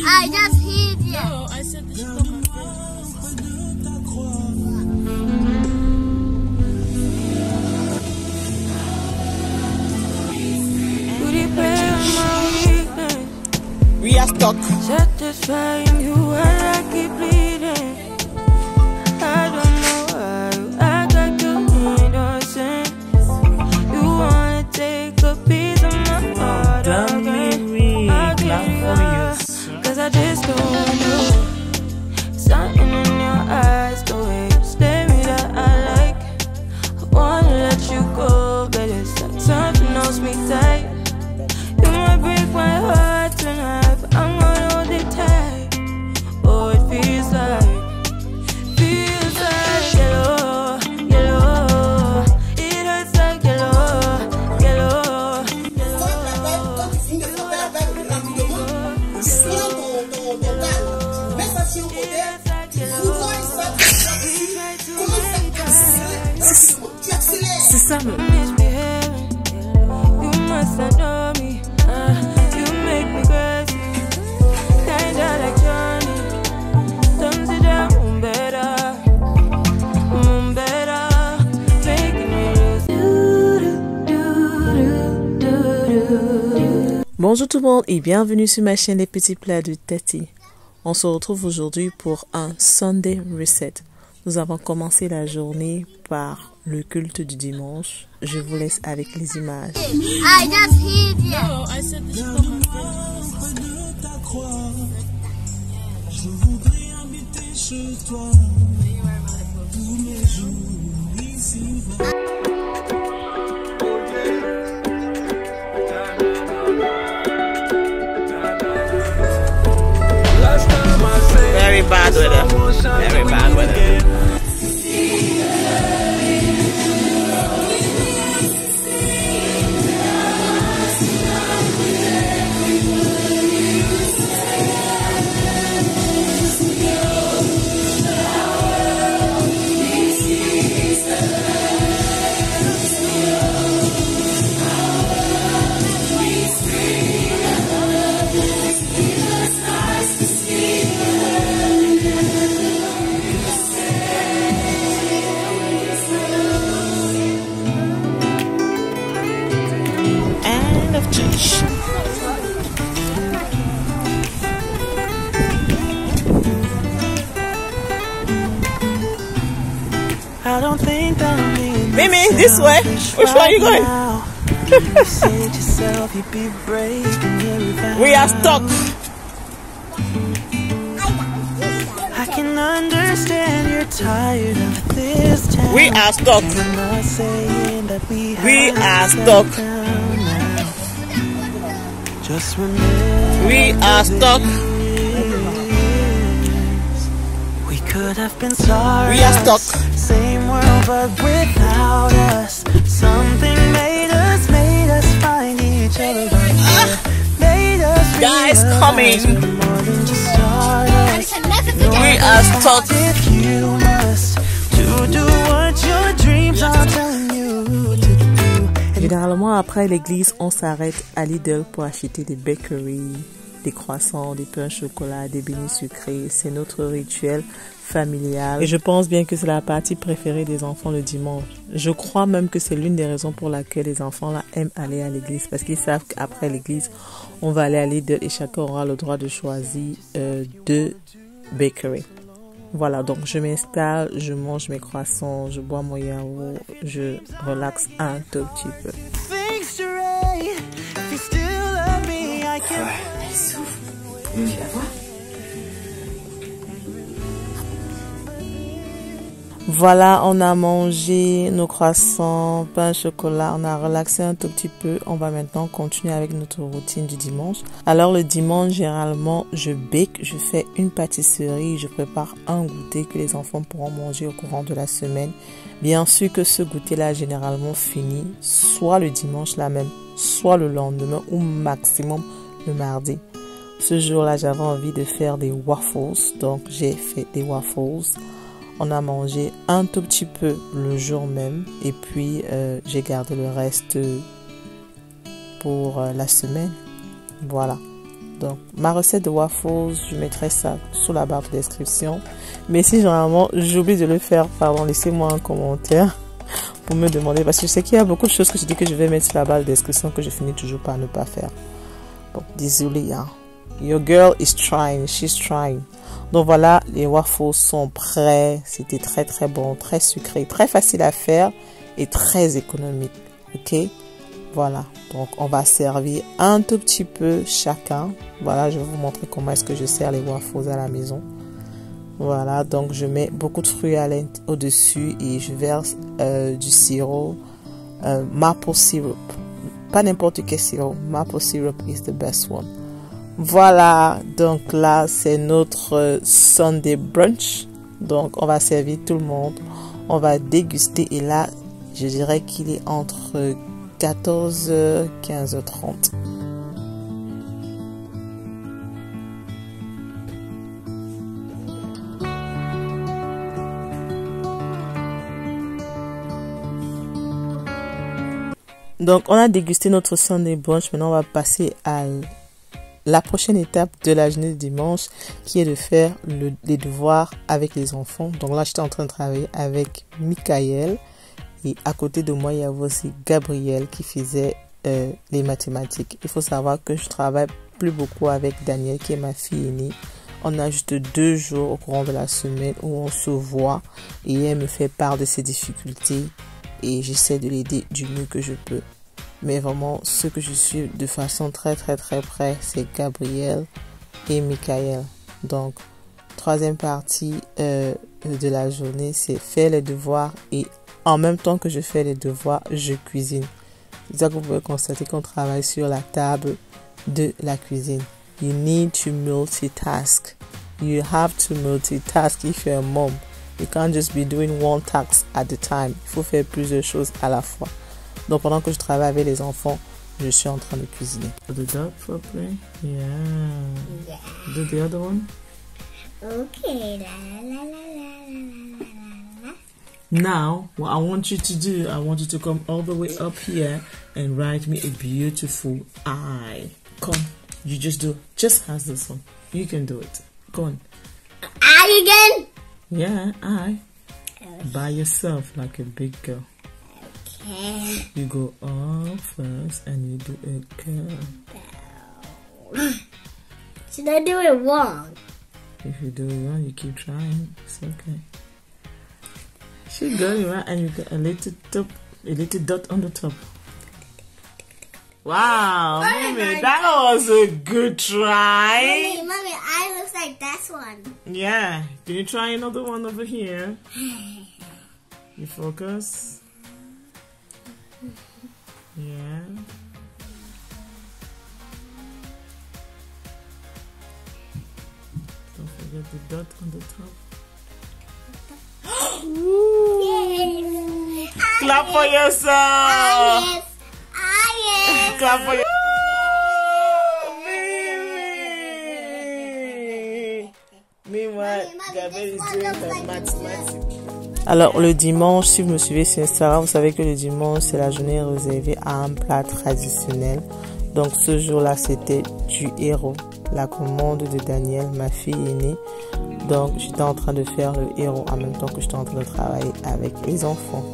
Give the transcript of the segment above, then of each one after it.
I just hit you. No, I said this is my We are stuck. satisfying you while I keep bleeding. I don't know why you act like you innocent. You wanna take a piece of my heart again. I'll give you up, 'cause I just don't know. Something in your eyes, the way you stare me that I like. I wanna let you go, but it's like something else me tight. You might break my heart tonight, but I'm gonna hold it tight. Oh, it feels like yellow, yellow. It hurts like yellow, yellow, yellow. C'est ça, mais... You must adore me. You make me crazy. Kinda like Johnny. Thumbs it down, better. Better. Making me lose. Bonjour tout le monde et bienvenue sur ma chaîne Les Petits Plats de Tati. On se retrouve aujourd'hui pour un Sunday Reset. Nous avons commencé la journée par le culte du dimanche. Je vous laisse avec les images. I just hit you. No, I said this is Je voudrais habiter chez toi. Tous mes jours ici. Very bad weather. Very bad weather. I don't think that I'm being Mimi, this way. Which way are you going? You said yourself you'd be breaking every vow. We are stuck. I can understand you're tired of this town. We are stuck. I'm not saying that we are have to stuck. settle down now. Just remember We are stuck. we could have been sorry. We are stuck. Same world but without us. Something made us find each other again. Made us Guys, realize coming. we're more than just stardust. We are stuck. If you must to do what your dreams are telling you to do. Généralement, après l'église, on s'arrête à Lidl pour acheter des bakeries, des croissants, des pains au chocolat, des beignets sucrés. C'est notre rituel familial. Et je pense bien que c'est la partie préférée des enfants le dimanche. Je crois même que c'est l'une des raisons pour laquelle les enfants là aiment aller à l'église. Parce qu'ils savent qu'après l'église, on va aller à Lidl et chacun aura le droit de choisir deux bakeries. Voilà, donc je m'installe, je mange mes croissants, je bois mon yaourt, je relaxe un tout petit peu. Think straight, if you still love me, I can. Voilà, on a mangé nos croissants, pain, chocolat, on a relaxé un tout petit peu. On va maintenant continuer avec notre routine du dimanche. Alors le dimanche, généralement, je bake, je fais une pâtisserie, je prépare un goûter que les enfants pourront manger au courant de la semaine. Bien sûr que ce goûter-là est généralement fini, soit le dimanche là même, soit le lendemain ou maximum le mardi. Ce jour-là, j'avais envie de faire des waffles, donc j'ai fait des waffles. On a mangé un tout petit peu le jour même et puis j'ai gardé le reste pour la semaine. Voilà. Donc, ma recette de waffles, je mettrai ça sous la barre de description. Mais si généralement j'oublie de le faire, pardon, laissez-moi un commentaire pour me demander. Parce que je sais qu'il y a beaucoup de choses que je dis que je vais mettre sur la barre de description que je finis toujours par ne pas faire. Bon, désolé, hein. Your girl is trying, she's trying. Donc voilà, les waffles sont prêts. C'était très très bon, très sucré, très facile à faire et très économique. Ok, voilà. Donc on va servir un tout petit peu chacun. Voilà, je vais vous montrer comment est-ce que je sers les waffles à la maison. Voilà, donc je mets beaucoup de fruits à au-dessus et je verse du sirop, maple syrup. Pas n'importe quel sirop, maple syrup is the best one. Voilà, donc là c'est notre Sunday brunch. Donc on va servir tout le monde, on va déguster et là je dirais qu'il est entre 14h, 15h30. Donc, on a dégusté notre Sunday brunch. Maintenant, on va passer à la prochaine étape de la journée de dimanche, qui est de faire les devoirs avec les enfants. Donc là, j'étais en train de travailler avec Michael. Et à côté de moi, il y avait aussi Gabriel qui faisait les mathématiques. Il faut savoir que je travaille plus beaucoup avec Daniel, qui est ma fille aînée. On a juste 2 jours au courant de la semaine où on se voit. Et elle me fait part de ses difficultés. Et j'essaie de l'aider du mieux que je peux. Mais vraiment, ce que je suis de façon très très très près, c'est Gabriel et Michael. Donc, troisième partie de la journée, c'est faire les devoirs. Et en même temps que je fais les devoirs, je cuisine. C'est ça que vous pouvez constater qu'on travaille sur la table de la cuisine. You need to multitask. You have to multitask if you're a mom. You can't just be doing one task at a time. Il faut faire plusieurs choses à la fois. Donc pendant que je travaille avec les enfants, je suis en train de cuisiner. Do the dog properly? Yeah. Do the other one? Okay. La, la, la, la, la, la. Now, what I want you to do, I want you to come all the way up here and write me a beautiful I. Come, you just do, just as this one. You can do it. Go on. I again? Yeah, I. By yourself like a big girl. Okay. You go up first and you do a curl. Should I do it wrong? If you do it wrong, you keep trying. It's okay. She got it right and you got a little dot on the top. Wow, Mommy, that was a good try. Mommy, I looks like this one. Yeah, can you try another one over here? You focus. Yeah. Don't forget the dot on the top. Clap for yourself. Yes. Clap for yourself. Meanwhile, Gabriel is doing her mathematics. Alors le dimanche, si vous me suivez sur Instagram, vous savez que le dimanche c'est la journée réservée à un plat traditionnel. Donc ce jour-là c'était du héros, la commande de Daniel, ma fille aînée. Donc j'étais en train de faire le héros en même temps que j'étais en train de travailler avec les enfants.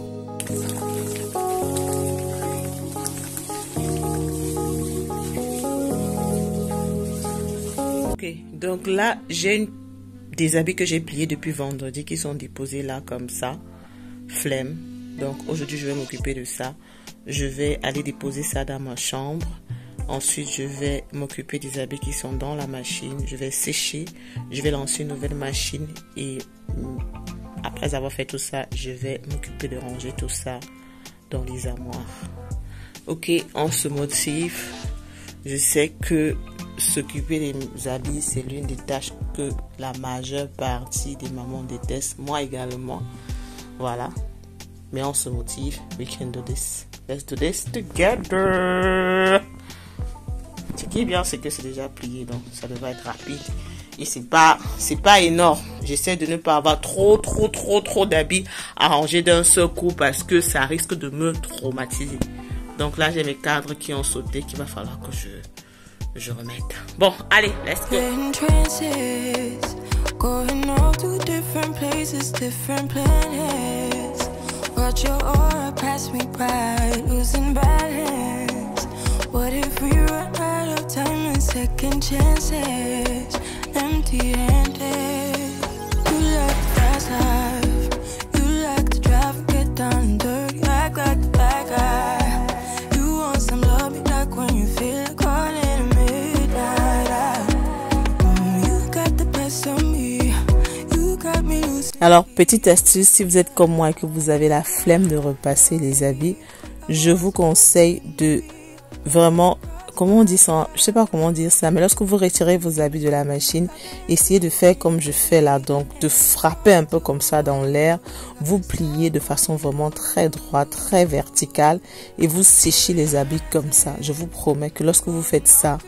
Ok, donc là j'ai des habits que j'ai pliés depuis vendredi qui sont déposés là comme ça, flemme. Donc aujourd'hui je vais m'occuper de ça. Je vais aller déposer ça dans ma chambre. Ensuite je vais m'occuper des habits qui sont dans la machine. Je vais sécher. Je vais lancer une nouvelle machine et après avoir fait tout ça, je vais m'occuper de ranger tout ça dans les armoires. Ok, on se motive. Je sais que s'occuper des habits, c'est l'une des tâches que la majeure partie des mamans détestent. Moi également. Voilà. Mais on se motive. We can do this. Let's do this together. Ce qui est bien, c'est que c'est déjà plié. Donc, ça devrait être rapide. Et c'est pas énorme. J'essaie de ne pas avoir trop d'habits à ranger d'un seul coup parce que ça risque de me traumatiser. Donc là, j'ai mes cadres qui ont sauté qu'il va falloir que je remette. Bon, allez, let's go. In trances, going off to different places, different planets. Watch your aura pass me by, losing balance. What if we run out of time and second chances? Empty-handed. You like the fast life, you like to drive and get down and dirty, act like the bad guy. You want some love, you like when you feel like calling at midnight. You got the best of me, you got me loose. Alors, petite astuce, si vous êtes comme moi et que vous avez la flemme de repasser les habits, je vous conseille de vraiment, comment on dit ça, je sais pas comment dire ça, mais lorsque vous retirez vos habits de la machine, essayez de faire comme je fais là, donc de frapper un peu comme ça dans l'air, vous pliez de façon vraiment très droite, très verticale et vous séchez les habits comme ça. Je vous promets que lorsque vous faites ça,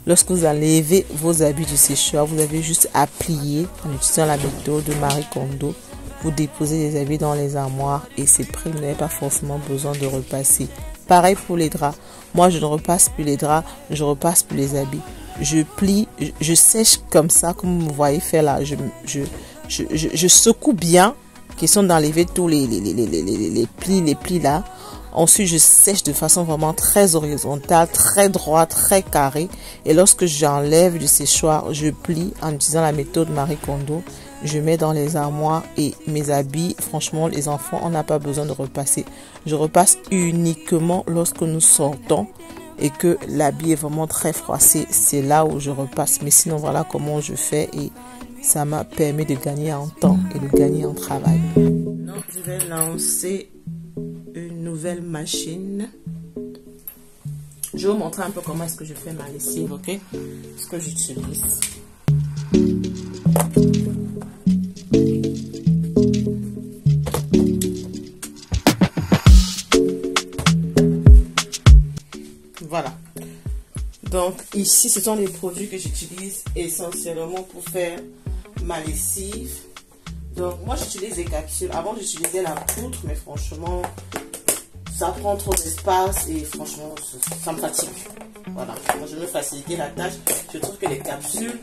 lorsque vous enlevez vos habits du sécheur, vous avez juste à plier en utilisant la méthode de Marie Kondo. Vous déposez les habits dans les armoires et c'est prêt, vous n'avez pas forcément besoin de repasser. Pareil pour les draps. Moi, je ne repasse plus les draps, je repasse plus les habits. Je plie, je sèche comme ça, comme vous me voyez faire là. Je secoue bien, question d'enlever tous les plis là. Ensuite, je sèche de façon vraiment très horizontale, très droite, très carrée. Et lorsque j'enlève du séchoir, je plie en utilisant la méthode Marie Kondo. Je mets dans les armoires et mes habits, franchement, les enfants, on n'a pas besoin de repasser. Je repasse uniquement lorsque nous sortons et que l'habit est vraiment très froissé. C'est là où je repasse. Mais sinon, voilà comment je fais et ça m'a permis de gagner en temps et de gagner en travail. Donc, je vais lancer une nouvelle machine. Je vais vous montrer un peu comment est-ce que je fais ma lessive, ok? Ce que j'utilise. Voilà. Donc ici, ce sont les produits que j'utilise essentiellement pour faire ma lessive. Donc moi, j'utilise des capsules. Avant, j'utilisais la poudre, mais franchement, ça prend trop d'espace et franchement, ça me fatigue. Voilà. Moi, je veux faciliter la tâche. Je trouve que les capsules,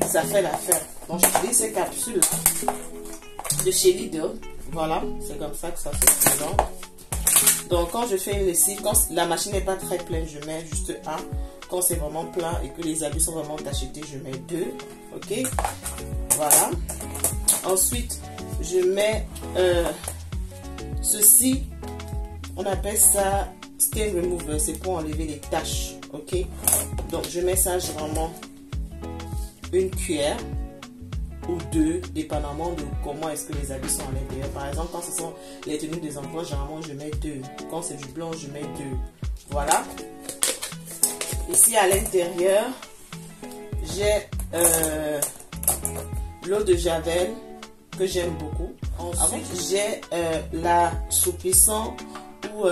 ça fait l'affaire. Donc j'utilise ces capsules de chez Lidl. Voilà, c'est comme ça que ça se présente. Donc quand je fais une lessive, quand la machine n'est pas très pleine, je mets juste un. Quand c'est vraiment plein et que les habits sont vraiment tachetés, je mets 2. Ok, voilà. Ensuite, je mets ceci. On appelle ça stain remover. C'est pour enlever les taches. Ok, donc je mets ça généralement une cuillère ou 2, dépendamment de comment est-ce que les habits sont à l'intérieur. Par exemple, quand ce sont les tenues des enfants, généralement je mets 2. Quand c'est du blanc, je mets 2. Voilà. Ici à l'intérieur, j'ai l'eau de Javel que j'aime beaucoup. Ensuite, j'ai l'assouplissant ou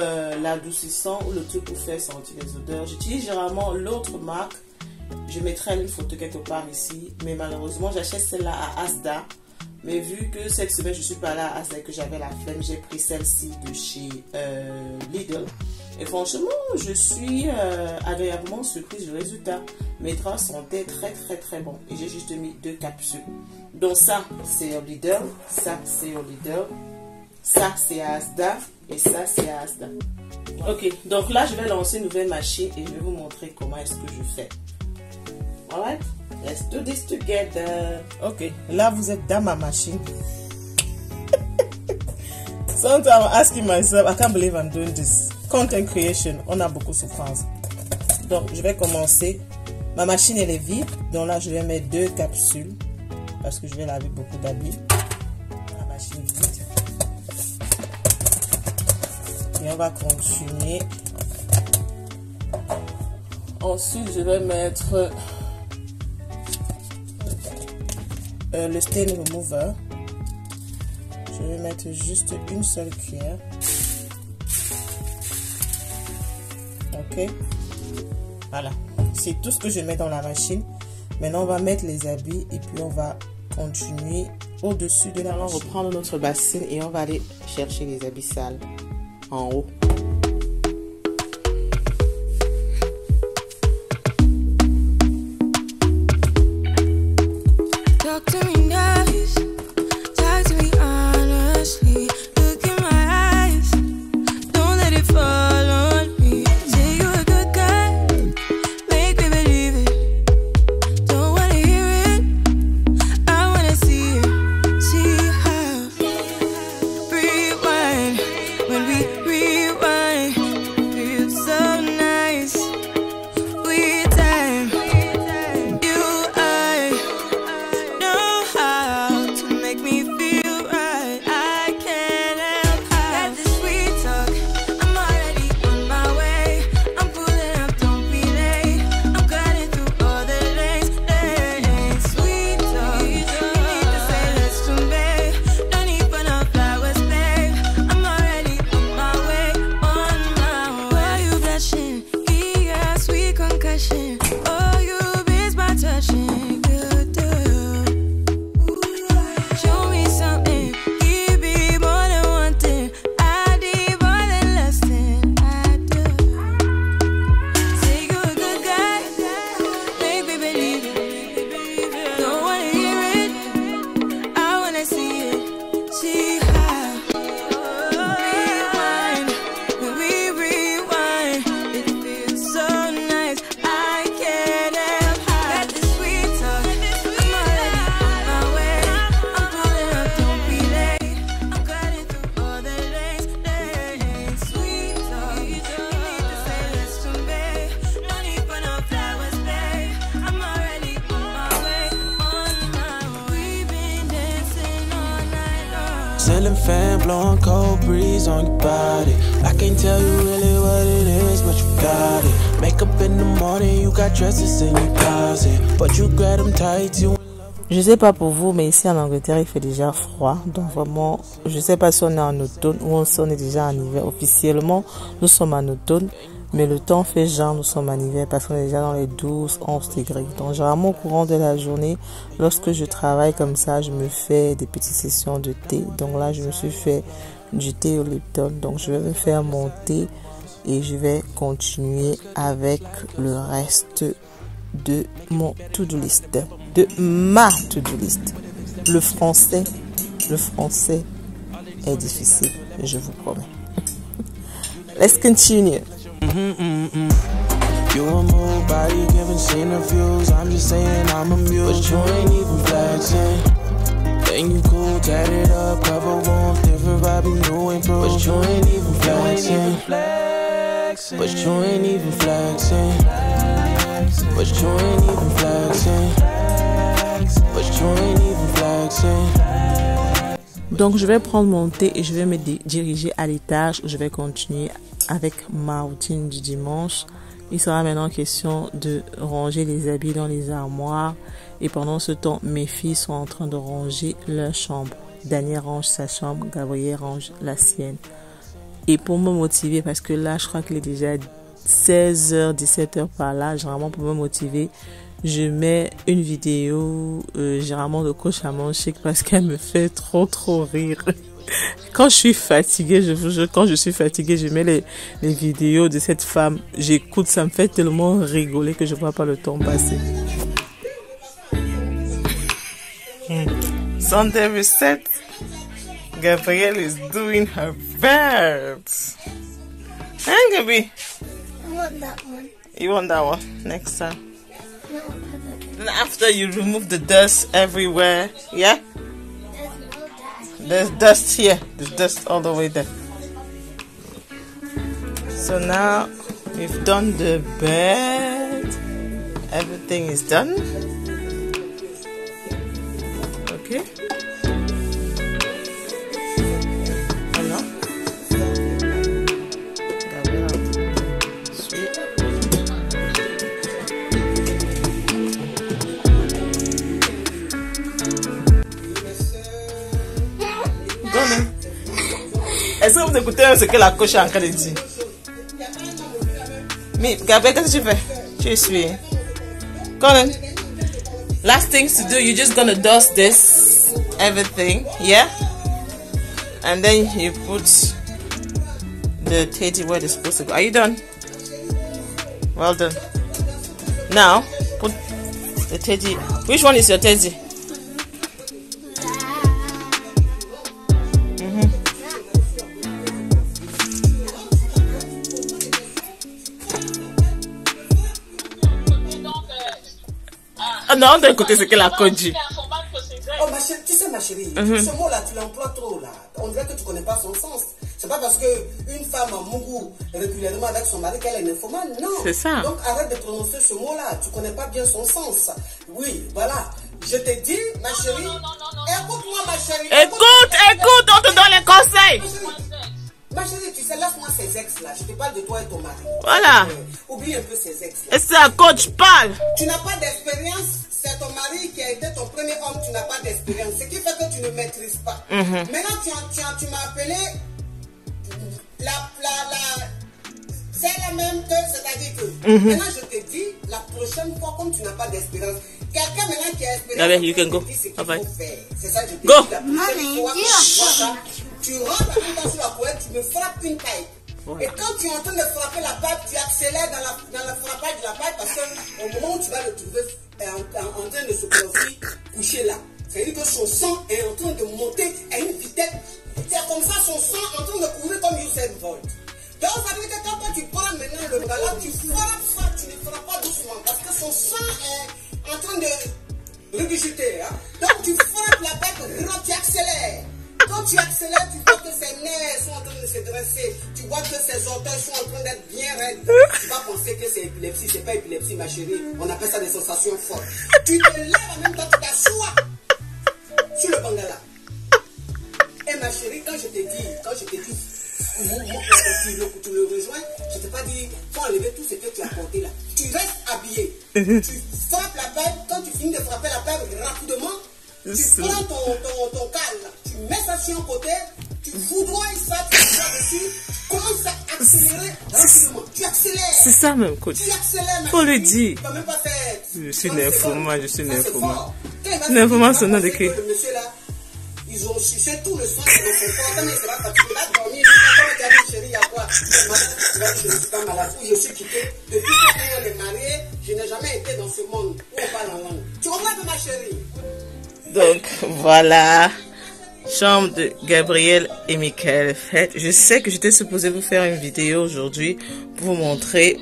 l'adoucissant ou le truc pour faire sentir les odeurs. J'utilise généralement l'autre marque. Je mettrai une photo quelque part ici, mais malheureusement j'achète celle-là à Asda. Mais vu que cette semaine je suis pas là à Asda et que j'avais la flemme, j'ai pris celle-ci de chez Lidl. Et franchement, je suis agréablement surprise du résultat. Mes draps sentaient très bon. Et j'ai juste mis 2 capsules. Donc ça, c'est au Lidl. Ça, c'est au Lidl. Ça, c'est à Asda. Et ça, c'est à Asda. Ok, donc là, je vais lancer une nouvelle machine et je vais vous montrer comment est-ce que je fais. Alright, let's do this together. Ok, là, vous êtes dans ma machine. Sometimes I'm asking myself, I can't believe I'm doing this. Content creation, on a beaucoup de souffrance. Donc, je vais commencer. Ma machine, elle est vide. Donc là, je vais mettre 2 capsules. Parce que je vais laver beaucoup d'habits. La machine est vide. Et on va continuer. Ensuite, je vais mettre le stain remover. Je vais mettre juste une seule cuillère. Ok. Voilà. C'est tout ce que je mets dans la machine. Maintenant, on va mettre les habits et puis on va continuer au-dessus de la machine. On va reprendre notre bassine et on va aller chercher les habits sales en haut. talk to me nice. Talk to me honestly. Look in my eyes. Don't let it fall on me. Say you're a good guy. Make me believe it. Don't wanna hear it. I wanna see it. See how. Rewind. When we rewind, it feels so nice. We time. You, I know how to make me feel right. I can't help how. This sweet talk, I'm already on my way. I'm pulling up, don't be late. I'm cutting through all the lanes. Sweet talk, you need to say let's babe. No need for no flowers, babe. I'm already on my way, on my way. Why you blushing? Yeah, sweet concussion. Oh, you miss my touching. Good, show me something. Give me more than one thing. I need more than less than I do. Say you're a good guy. Make me believe it. Don't wanna hear it. I wanna see it. See how. Rewind. When we rewind, it feels so nice. I can't help how. Got this sweet talk. I'm already on my way. I'm pulling up, don't be late. I'm cutting through all the lanes. Sweet talk. You need to say let's babe. No need for no flowers, babe. I'm already on my way, on my way. We've been dancing all night long. Ceiling fan blowing cold breeze on your body. I can't tell you really what it is, but you got it. Makeup in the morning, you got dresses in your closet, but you grab them tight, you. Je sais pas pour vous, mais ici en Angleterre, il fait déjà froid. Donc vraiment, je sais pas si on est en automne ou si on est déjà en hiver. Officiellement, nous sommes en automne, mais le temps fait genre nous sommes en hiver parce qu'on est déjà dans les 12-11 degrés. Donc généralement au courant de la journée, lorsque je travaille comme ça, je me fais des petites sessions de thé. Donc là, je me suis fait du thé au Lipton. Donc je vais me faire mon thé et je vais continuer avec le reste de mon to-do list, de ma to-do list. Le français est difficile, je vous promets. Let's continue. You a move body giving scene reviews. I'm just saying I'm amused, but you ain't even flexing. Think you cool, tatted up, cover warm, different vibe, new improved, but you ain't even flexing. But you ain't even flexing. But you ain't even flexing. But you ain't even flexing. Donc je vais prendre mon thé et je vais me diriger à l'étage où je vais continuer avec ma routine du dimanche. Il sera maintenant question de ranger les habits dans les armoires et pendant ce temps mes filles sont en train de ranger leur chambre. Daniel range sa chambre, Gabriel range la sienne. Et pour me motiver, parce que là je crois qu'il est déjà 16h, 17h par là, généralement pour me motiver, je mets une vidéo généralement de coach à mon chic parce qu'elle me fait trop rire. Quand je suis fatiguée, je vous jure, quand je suis fatiguée, je mets les vidéos de cette femme. J'écoute, ça me fait tellement rigoler que je vois pas le temps passer. Sunday reset. Gabrielle is doing her best. Hein, Gabi? I want that one. You want that one? Next time. No, And after you remove the dust everywhere, yeah? There's dust here. There's dust all the way there. So now we've done the bed. Everything is done. Okay. Voilà. Sweet. Est-ce que vous écoutez ce que la coach est en train de dire? Mais Gabriel, qu'est-ce que tu fais? Tu essuies. Colin, last things to do, you're just gonna dust this, everything, yeah? And then you put the teddy where it's supposed to go. Are you done? Well done. Now, put the teddy. Which one is your teddy? non, d'un côté, c'est que la coach dit. Oh, ma chérie, tu sais, ma chérie, ce mot-là, tu l'emploies trop, là. On dirait que tu connais pas son sens. C'est pas parce qu'une femme mourou régulièrement avec son mari qu'elle est nymphomane, non. C'est ça. Donc, arrête de prononcer ce mot-là. Tu connais pas bien son sens. Oui, voilà. Je te dis, ma chérie. Écoute-moi, ma chérie. Écoute, on te donne les conseils. Ma chérie, tu sais, laisse-moi ces ex-là. Je te parle de toi et ton mari. Voilà. Oublie un peu ces ex-là. Et c'est à coach parle. Tu n'as pas d'expérience. C'est ton mari qui a été ton premier homme. Tu n'as pas d'expérience. Ce qui fait que tu ne maîtrises pas. Maintenant, tu m'as appelé c'est la même que, c'est-à-dire que maintenant je te dis, la prochaine fois, comme tu n'as pas d'espérance, quelqu'un maintenant qui a espérance, you can go. Te dit ce qu'il faut faire. C'est ça que je te dis. Go. La prochaine fois que tu vois ça, tu rentres avec toi sur la couette, tu me frappes une paille. Voilà. Et quand tu es en train de frapper la paille, tu accélères dans la frappage de la paille parce qu'au moment où tu vas le trouver en train de se produire couché là, c'est-à-dire que son sang est en train de monter à une vitesse. C'est comme ça son sang est en train de courir comme Usain Bolt. Donc ça veut dire que quand tu prends maintenant le ballon, tu frappes ça, tu ne frappes pas doucement parce que son sang est en train de régurgiter. Hein? Donc tu frappes la bête, tu accélères. Quand tu accélères, tu vois que ses nerfs sont en train de se dresser. Tu vois que ses orteils sont en train d'être bien raides. Tu vas penser que c'est épilepsie. C'est pas épilepsie, ma chérie. On appelle ça des sensations fortes. Tu te lèves en même temps, tu t'assois sur le bangala. Et ma chérie, quand je t'ai dit, tu le rejoins, je ne t'ai pas dit, faut enlever tout ce que tu as porté là. Tu restes habillé. Tu frappes la paille. Quand tu finis de frapper la paille rapidement, tu prends ton cal, tu mets ça sur un côté, tu foudroies ça, tu mets dessus, tu commences à accélérer rapidement. Tu accélères. C'est ça même, coach. Tu accélères. Faut le dire. Tu peux même pas faire. Je suis nymphomane, je suis nymphomane. Nymphomane, c'est nom de qui? Le monsieur là, ils ont sucé tout le sang de son corps, mais c'est pas fatigué. Là, dormi, quand tu as dit, chérie, il y a quoi? Tu vas dire, je ne suis pas malade, ou je suis quitté. Depuis qu'on est marié, je n'ai jamais été dans ce monde où on parle en langue. Tu comprends, ma chérie? Donc, voilà. Chambre de Gabriel et Michael faite. Je sais que j'étais supposée vous faire une vidéo aujourd'hui pour vous montrer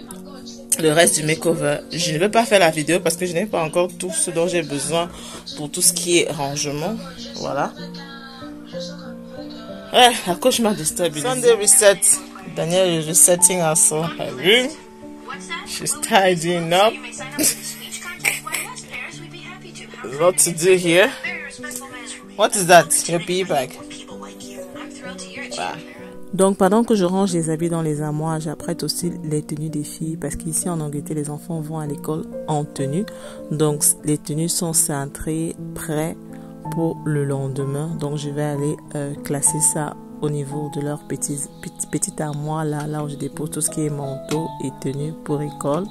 le reste du makeover. Je ne vais pas faire la vidéo parce que je n'ai pas encore tout ce dont j'ai besoin pour tout ce qui est rangement. Voilà. La coach m'a déstabilisé. Sunday reset. Daniel is resetting also her room. She's tidying up. There's a lot to do here. What is that? Your PE bag. Wow. Donc, pendant que je range les habits dans les armoires, j'apprête aussi les tenues des filles parce qu'ici en Angleterre, les enfants vont à l'école en tenue. Donc, les tenues sont cintrées, prêtes pour le lendemain. Donc, je vais aller classer ça au niveau de leur petite armoire là où je dépose tout ce qui est manteau et tenue pour école.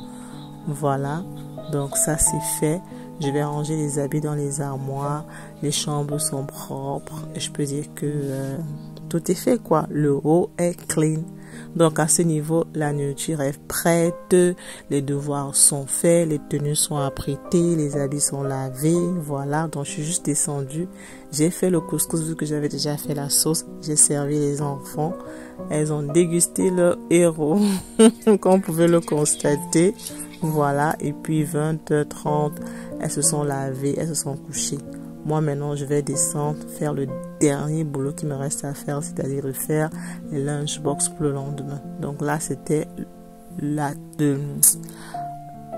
Voilà. Donc, ça c'est fait. Je vais ranger les habits dans les armoires. Les chambres sont propres. Et je peux dire que tout est fait, quoi. Le haut est clean. Donc, à ce niveau, la nourriture est prête. Les devoirs sont faits. Les tenues sont apprêtées. Les habits sont lavés. Voilà. Donc, je suis juste descendue. J'ai fait le couscous vu que j'avais déjà fait la sauce. J'ai servi les enfants. Elles ont dégusté leur héros. Comme vous pouvez le constater. Voilà. Et puis, 20h30, elles se sont lavées. Elles se sont couchées. Moi, maintenant, je vais descendre, faire le dernier boulot qui me reste à faire, c'est-à-dire de faire les lunchbox pour le lendemain. Donc là, c'était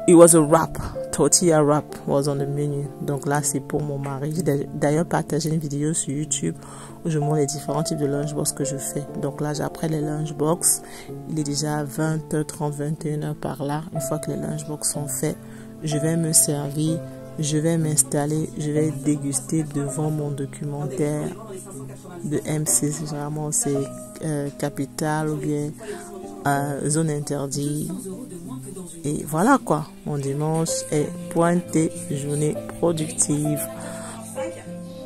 it was a wrap. Tortilla wrap was on the menu. Donc là, c'est pour mon mari. J'ai d'ailleurs partagé une vidéo sur YouTube où je montre les différents types de lunchbox que je fais. Donc là, après les lunchbox, il est déjà 20h30, 21h par là. Une fois que les lunchbox sont faits, je vais me servir. Je vais m'installer, je vais déguster devant mon documentaire de M6, généralement c'est Capital ou bien Zone Interdite. Et voilà quoi, mon dimanche est pointé, journée productive.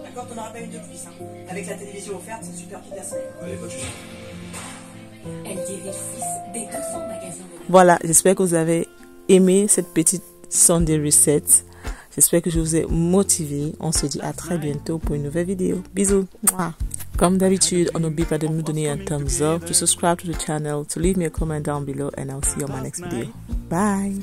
D'accord, t'en auras pas eu de plus, hein. Avec la télévision offerte, c'est super toute la semaine. Elle dirige 6 des 200 magasins. Voilà, j'espère que vous avez aimé cette petite Sunday Reset. J'espère que je vous ai motivé. On se dit à très bientôt pour une nouvelle vidéo. Bisous. Comme d'habitude, on n'oublie pas de me donner un thumbs up, to subscribe to the channel, to leave me a comment down below, and I'll see you on my next video. Bye.